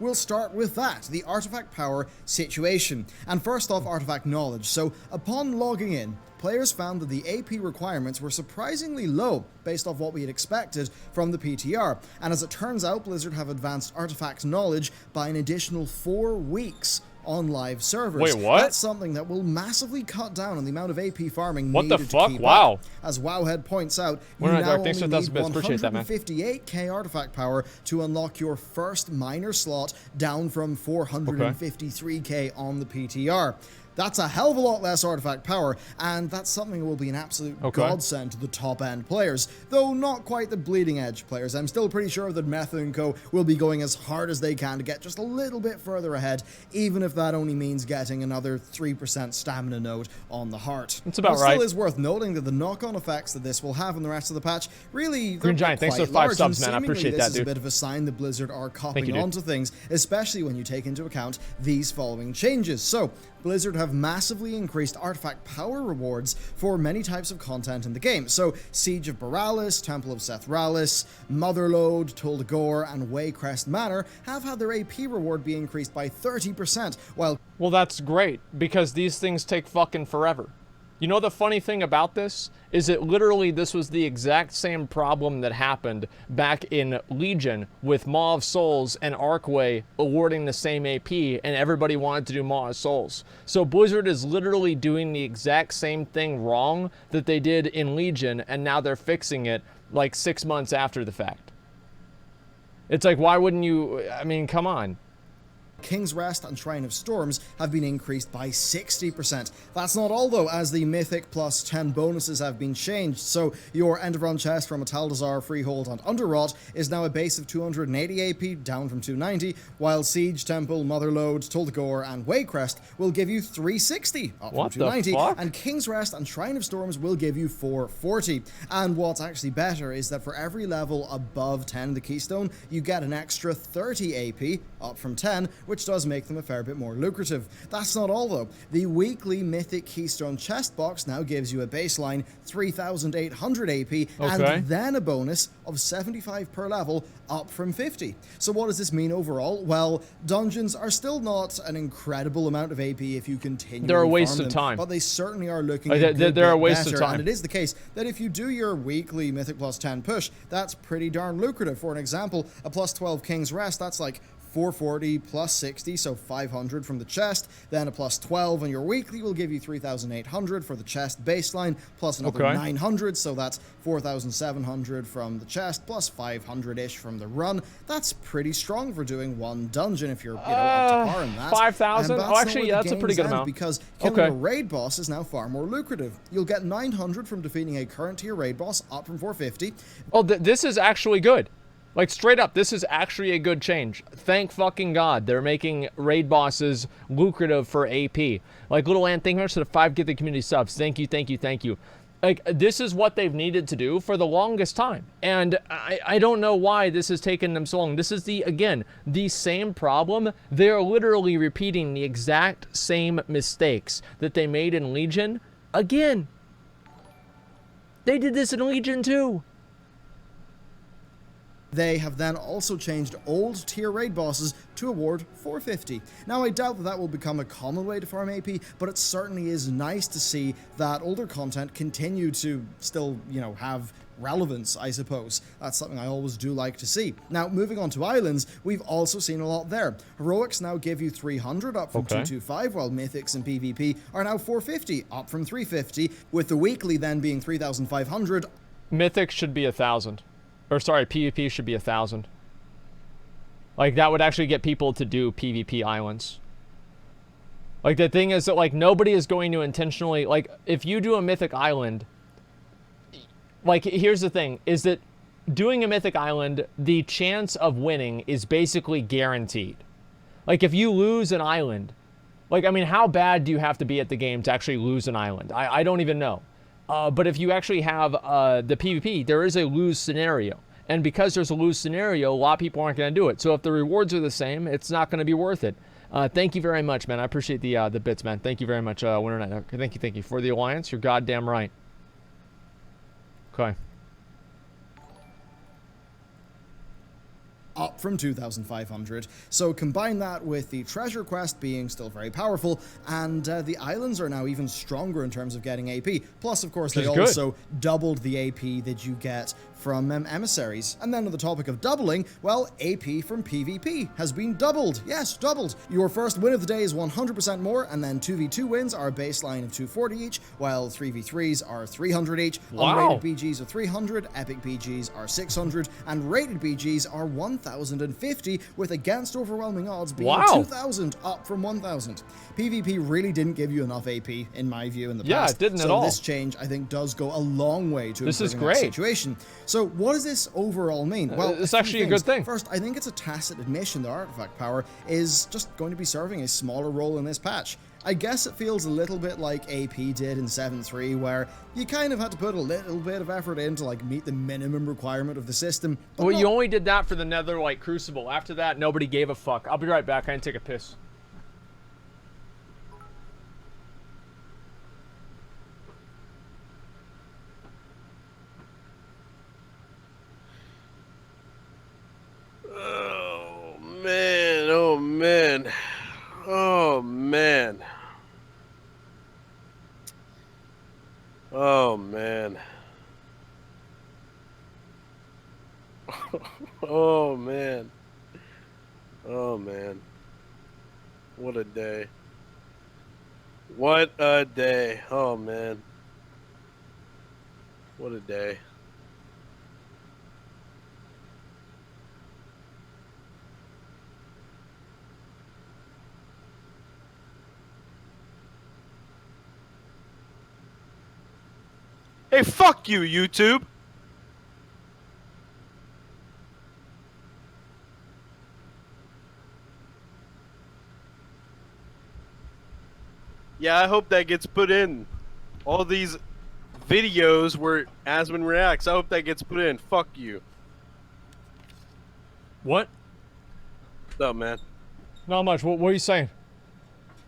We'll start with that, the artifact power situation. And first off, artifact knowledge. So upon logging in, players found that the AP requirements were surprisingly low based off what we had expected from the PTR. And as it turns out, Blizzard have advanced artifact knowledge by an additional 4 weeks on live servers. Wait, what? That's something that will massively cut down on the amount of AP farming what needed the fuck? to keep Wow. up. As Wowhead points out, you We're not now dark. only Thanks for need 1,000 bits. Appreciate that, man. 158k artifact power to unlock your first miner slot, down from 453k on the PTR. That's a hell of a lot less artifact power, and that's something that will be an absolute godsend to the top-end players, though not quite the bleeding-edge players. I'm still pretty sure that Method & Co. will be going as hard as they can to get just a little bit further ahead, even if that only means getting another 3% stamina node on the heart. That's about right. It right. still is worth noting that the knock-on effects that this will have on the rest of the patch, really, Green Giant, thanks for the 5 subs, man. I appreciate that, This is dude. a bit of a sign that Blizzard are copping dude. onto things, especially when you take into account these following changes. So, Blizzard have massively increased artifact power rewards for many types of content in the game. So, Siege of Boralis, Temple of Sethralis, Motherlode, Tull Gore, and Waycrest Manor have had their AP reward be increased by 30%, while... Well, that's great, because these things take fucking forever. You know the funny thing about this? Is that literally this was the exact same problem that happened back in Legion with Maw of Souls and Archway awarding the same AP, and everybody wanted to do Maw of Souls. So Blizzard is literally doing the exact same thing wrong that they did in Legion, and now they're fixing it like 6 months after the fact. It's like, why wouldn't you... I mean, come on. King's Rest and Shrine of Storms have been increased by 60%. That's not all though, as the Mythic plus 10 bonuses have been changed. So your End of Run chest from Metaldazar, Freehold, and Underrot is now a base of 280 AP, down from 290, while Siege, Temple, Motherlode, Tull Gore, and Waycrest will give you 360, up What from 290, the fuck? and King's Rest and Shrine of Storms will give you 440. And what's actually better is that for every level above 10 in the Keystone, you get an extra 30 AP, up from 10, which does make them a fair bit more lucrative. That's not all though. The weekly Mythic Keystone chest box now gives you a baseline 3,800 AP and then a bonus of 75 per level, up from 50. So what does this mean overall? Well, dungeons are still not an incredible amount of AP if you continue. They're a waste of time. But they certainly are looking they're a waste better, of time. and it is the case that if you do your weekly Mythic plus 10 push, that's pretty darn lucrative. For an example, a plus 12 King's Rest, that's like 440 plus 60, so 500 from the chest, then a plus 12 on your weekly will give you 3,800 for the chest baseline, plus another 900, so that's 4,700 from the chest, plus 500-ish from the run. That's pretty strong for doing one dungeon if you're, up to par in that. 5,000? Oh, actually, yeah, that's a pretty good amount. Because killing a raid boss is now far more lucrative. You'll get 900 from defeating a current tier raid boss, up from 450. Oh, this is actually good. Like, straight up, this is actually a good change. Thank fucking God they're making raid bosses lucrative for AP. Like, Little Ant, thank you much for the 5 Get the Community subs. Thank you, thank you, thank you. Like, this is what they've needed to do for the longest time. And I don't know why this has taken them so long. This is, again, the same problem. They're literally repeating the exact same mistakes that they made in Legion again. They did this in Legion too. They have then also changed old tier raid bosses to award 450. Now, I doubt that that will become a common way to farm AP, but it certainly is nice to see that older content continue to still, have relevance, I suppose. That's something I always do like to see. Now, moving on to islands, we've also seen a lot there. Heroics now give you 300, up from 225, while Mythics and PvP are now 450, up from 350, with the weekly then being 3,500. Mythics should be 1,000. Or sorry, PvP should be 1,000. Like, that would actually get people to do PvP islands. Like, the thing is that, like, nobody is going to intentionally... Like, if you do a Mythic Island... Like, here's the thing, is that doing a Mythic Island, the chance of winning is basically guaranteed. Like, if you lose an island... Like, I mean, how bad do you have to be at the game to actually lose an island? I don't even know. But if you actually have the PvP, there is a lose scenario. And because there's a lose scenario, a lot of people aren't going to do it. So if the rewards are the same, it's not going to be worth it. Thank you very much, man. I appreciate the bits, man. Thank you very much, Winter Night. Thank you. For the Alliance, you're goddamn right. Okay. up from 2,500. So combine that with the treasure quest being still very powerful, and the islands are now even stronger in terms of getting AP. Plus, of course, they also doubled the AP that you get from emissaries. And then on the topic of doubling, well, AP from PvP has been doubled. Yes, doubled. Your first win of the day is 100% more, and then 2v2 wins are a baseline of 240 each, while 3v3s are 300 each. Wow. Unrated BGs are 300, epic BGs are 600, and rated BGs are 1,050, with against overwhelming odds being 2,000, up from 1,000. PvP really didn't give you enough AP, in my view, in the past. Yeah, it didn't at all. So this change, I think, does go a long way to this improving that situation. So what does this overall mean? Well, it's actually a good thing. First, I think it's a tacit admission that artifact power is just going to be serving a smaller role in this patch. I guess it feels a little bit like AP did in 7.3, where you kind of had to put a little bit of effort in to like meet the minimum requirement of the system. Well, you only did that for the Netherlight Crucible. After that, nobody gave a fuck. I'll be right back. I can take a piss. Oh man, oh man, oh man, oh man, oh man, oh man, what a day, what a day, oh man, what a day. Hey, fuck you, YouTube! Yeah, I hope that gets put in. All these videos where Asmon reacts, I hope that gets put in. Fuck you. What? What's up, man? Not much. What are you saying?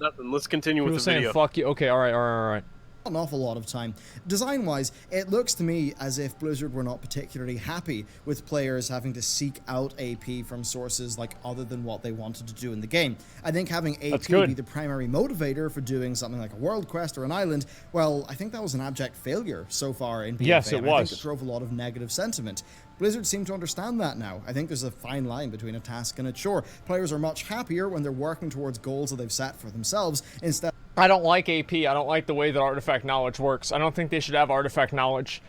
Nothing. Let's continue with the saying, video. Fuck you. Okay, alright. An awful lot of time. Design-wise, it looks to me as if Blizzard were not particularly happy with players having to seek out AP from sources like other than what they wanted to do in the game. I think having AP be the primary motivator for doing something like a world quest or an island, well, I think that was an abject failure so far in PvP. Yes, it was. I think it drove a lot of negative sentiment. Blizzard seem to understand that now. I think there's a fine line between a task and a chore. Players are much happier when they're working towards goals that they've set for themselves instead. I don't like AP. I don't like the way that artifact knowledge works. I don't think they should have artifact knowledge.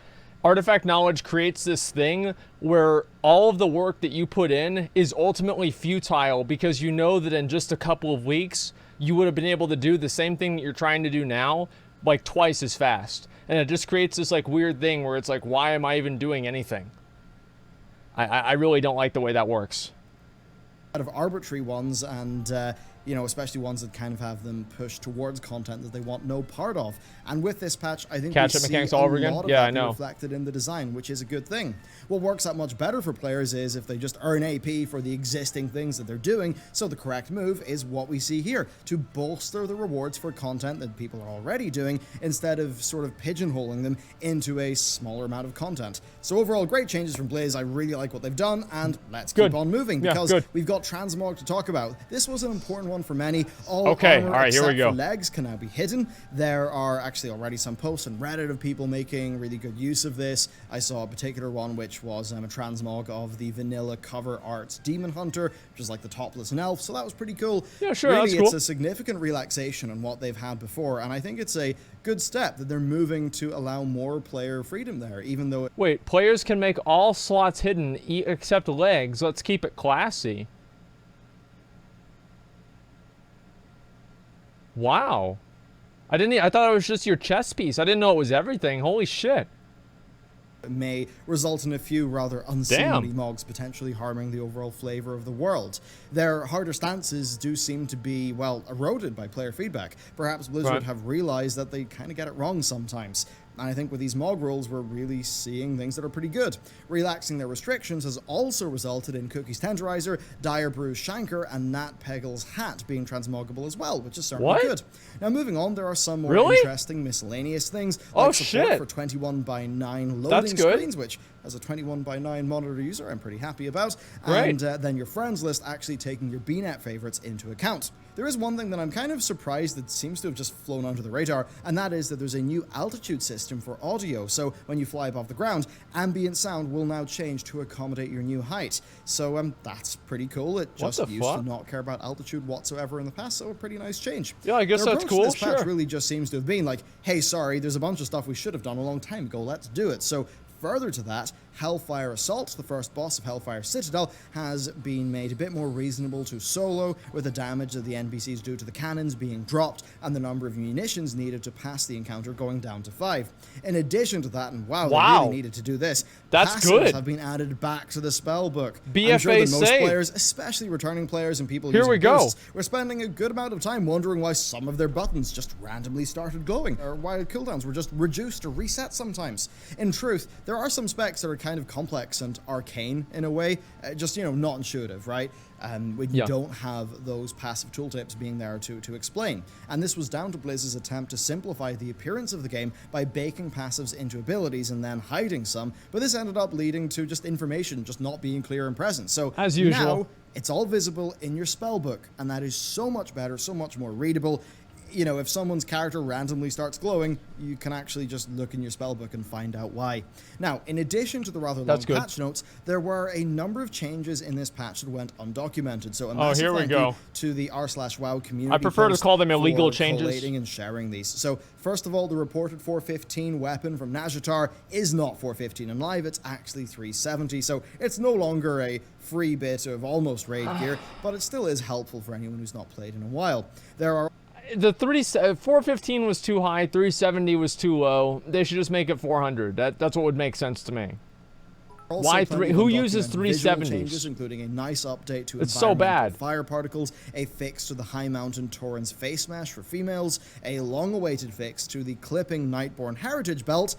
Artifact knowledge creates this thing where all of the work that you put in is ultimately futile because you know that in just a couple of weeks, you would have been able to do the same thing that you're trying to do now, like twice as fast. And it just creates this like weird thing where it's like, why am I even doing anything? I really don't like the way that works. Out of arbitrary ones and you know, especially ones that kind of have them push towards content that they want no part of. And with this patch, I think we see a lot of that reflected in the design, which is a good thing. What works out much better for players is if they just earn AP for the existing things that they're doing, so the correct move is what we see here, to bolster the rewards for content that people are already doing, instead of sort of pigeonholing them into a smaller amount of content. So overall, great changes from Blizz. I really like what they've done, and let's keep on moving, because we've got Transmog to talk about. This was an important one for many. All armor except for legs can now be hidden. There are actually already some posts on Reddit of people making really good use of this. I saw a particular one which was a transmog of the vanilla cover art Demon Hunter, which is like the topless elf, so that was pretty cool. Yeah, sure, really, that's cool. It's a significant relaxation on what they've had before, and I think it's a good step that they're moving to allow more player freedom there, even though Wait, players can make all slots hidden except legs. Let's keep it classy. Wow. I thought it was just your chest piece. I didn't know it was everything. Holy shit. May result in a few rather unseemly mogs potentially harming the overall flavor of the world. Their harder stances do seem to be, well, eroded by player feedback. Perhaps Blizzard have realized that they kind of get it wrong sometimes. And I think with these mog rules, we're really seeing things that are pretty good. Relaxing their restrictions has also resulted in Cookie's Tenderizer, Dire Brew's Shanker, and Nat Peggle's Hat being transmoggable as well, which is certainly good. Now, moving on, there are some more interesting miscellaneous things, like support for 21:9 loading screens, which as a 21:9 monitor user, I'm pretty happy about. Great. And then your friends list actually taking your BNet favorites into account. There is one thing that I'm kind of surprised that seems to have just flown under the radar, and that is that there's a new altitude system for audio. So when you fly above the ground, ambient sound will now change to accommodate your new height. So that's pretty cool. It just used to not care about altitude whatsoever in the past, so a pretty nice change. Yeah, I guess Their that's approach to cool. this patch Sure. really just seems to have been like, hey, sorry, there's a bunch of stuff we should have done a long time ago, let's do it. So further to that, Hellfire Assault, the first boss of Hellfire Citadel, has been made a bit more reasonable to solo, with the damage that the NPCs do to the cannons being dropped and the number of munitions needed to pass the encounter going down to 5. In addition to that, and wow, they really needed to do this, that's passives good. have been added back to the spellbook. BFA I'm sure that most say. players, especially returning players and people Here using we go. boosts, were spending a good amount of time wondering why some of their buttons just randomly started glowing, or why cooldowns were just reduced or reset sometimes. In truth, there are some specs that are kind of complex and arcane in a way, just, not intuitive, right? When you don't have those passive tooltips being there to explain. And this was down to Blizz's attempt to simplify the appearance of the game by baking passives into abilities and then hiding some, but this ended up leading to just information just not being clear and present. So as usual, now it's all visible in your spellbook, and that is so much better, so much more readable. If someone's character randomly starts glowing, you can actually just look in your spellbook and find out why. Now, in addition to the rather long patch notes, there were a number of changes in this patch that went undocumented. So a massive thank you to the r/WoW community. I prefer to call them illegal changes. Collating and sharing these. So first of all, the reported 415 weapon from Nazjatar is not 415 in live, it's actually 370. So it's no longer a free bit of almost raid gear, but it still is helpful for anyone who's not played in a while. There are the 415 was too high, 370 was too low. They should just make it 400. That's what would make sense to me. Why three? Who uses 370s? Changes, including a nice update to it's so bad. Fire particles, a fix to the High Mountain Tauren's face mash for females, a long-awaited fix to the clipping Nightborn Heritage belt.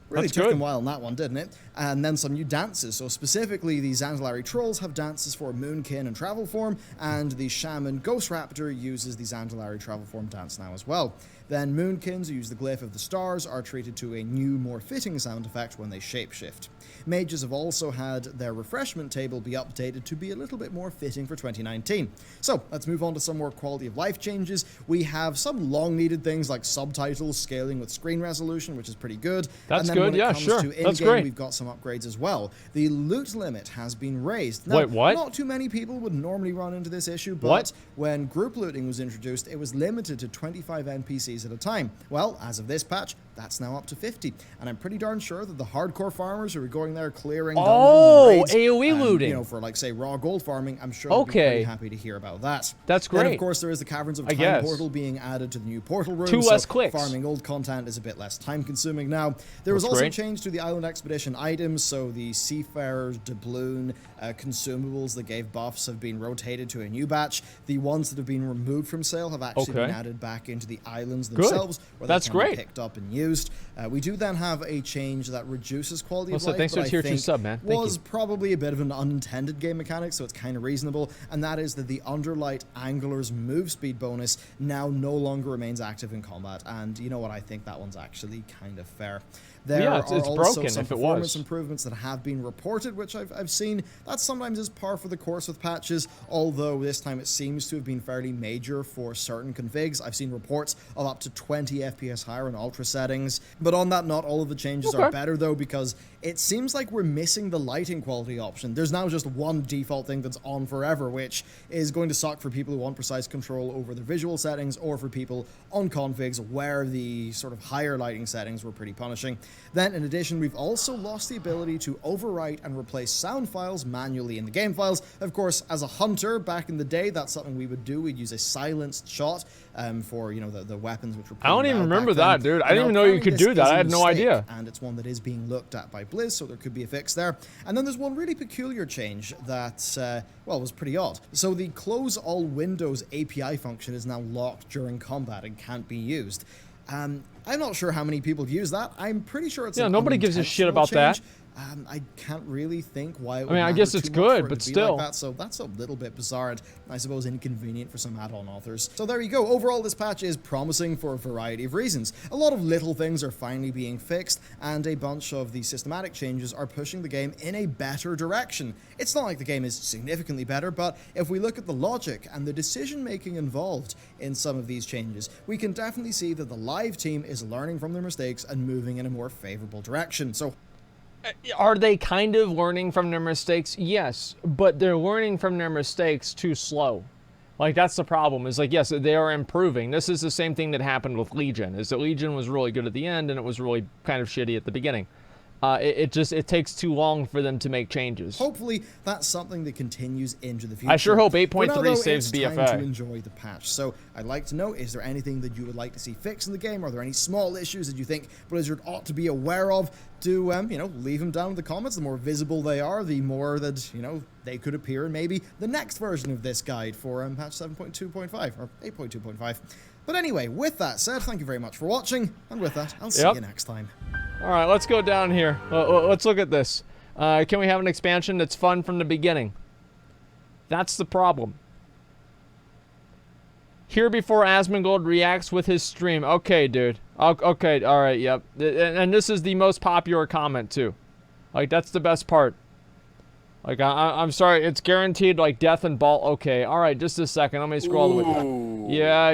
Really took them a while on that one, didn't it? And then some new dances. So specifically, the Zandalari Trolls have dances for Moonkin and Travel Form, and the Shaman Ghost Raptor uses the Zandalari Travel Form dance now as well. Then Moonkins, who use the Glyph of the Stars, are treated to a new, more fitting sound effect when they shapeshift. Mages have also had their refreshment table be updated to be a little bit more fitting for 2019. So let's move on to some more quality of life changes. We have some long-needed things like subtitles scaling with screen resolution, which is pretty good. That's and then good, when it comes to That's great. We've got some upgrades as well. The loot limit has been raised. Now, wait, what? Not too many people would normally run into this issue, but when group looting was introduced, it was limited to 25 NPCs at a time. Well, as of this patch, that's now up to 50, and I'm pretty darn sure that the hardcore farmers who are going there clearing dungeons and raids, AoE looting, for like say raw gold farming, I'm sure they'll be pretty happy to hear about that. That's great. Then of course there is the Caverns of Time portal being added to the new portal room. 2 less clicks. Farming old content is a bit less time consuming now. There was also a change to the Island Expedition items, so the Seafarer's doubloon consumables that gave buffs have been rotated to a new batch. The ones that have been removed from sale have actually been added back into the islands themselves, where they can be picked up and used. We do then have a change that reduces quality of life, thanks but for I think sub, man. was probably a bit of an unintended game mechanic, so it's kind of reasonable, and that is that the Underlight Angler's move speed bonus now no longer remains active in combat, and you know what, I think that one's actually kind of fair. There are also broken some if it performance was. improvements that have been reported, which I've seen. That sometimes is par for the course with patches, although this time it seems to have been fairly major for certain configs. I've seen reports of up to 20 FPS higher in ultra settings. But on that, not all of the changes are better, though, because it seems like we're missing the lighting quality option. There's now just one default thing that's on forever, which is going to suck for people who want precise control over their visual settings, or for people on configs where the sort of higher lighting settings were pretty punishing. Then, in addition, we've also lost the ability to overwrite and replace sound files manually in the game files. Of course, as a hunter, back in the day, that's something we would do. We'd use a silenced shot for, the weapons which were I don't even remember that, dude. I didn't even know you could do that. I had no idea. And it's one that is being looked at by Blizz, so there could be a fix there. And then there's one really peculiar change that, was pretty odd. So the close all windows API function is now locked during combat and can't be used. I'm not sure how many people have used that. I'm pretty sure it's nobody gives a shit about that. I can't really think why it would I mean, I matter guess it's too much for good, it but to be still. like that, so that's a little bit bizarre and I suppose inconvenient for some add-on authors. So there you go. Overall, this patch is promising for a variety of reasons. A lot of little things are finally being fixed, and a bunch of the systematic changes are pushing the game in a better direction. It's not like the game is significantly better, but if we look at the logic and the decision-making involved in some of these changes, we can definitely see that the live team is learning from their mistakes and moving in a more favorable direction. So Are they kind of learning from their mistakes? Yes, but they're learning from their mistakes too slow. Like, that's the problem, is like, yes, they are improving. This is the same thing that happened with Legion, is that Legion was really good at the end and it was really kind of shitty at the beginning. It takes too long for them to make changes. hopefully that's something that continues into the future. I sure hope For now, 8.3 though, saves it's time BFA. to enjoy the patch. So I'd like to know, is there anything that you would like to see fixed in the game? Are there any small issues that you think Blizzard ought to be aware of? Do leave them down in the comments. The more visible they are, the more that they could appear in maybe the next version of this guide for patch 7.2.5 or 8.2.5. But anyway, with that said, thank you very much for watching, and with that, I'll see you next time. All right, let's go down here. Let's look at this. Can we have an expansion that's fun from the beginning? That's the problem. Here before Asmongold reacts with his stream. Okay, dude. Okay, all right, yep. And this is the most popular comment, too. Like, that's the best part. Like, I'm sorry, it's guaranteed, like, death and ball. Okay, all right, just a second. Let me scroll all the way. Yeah.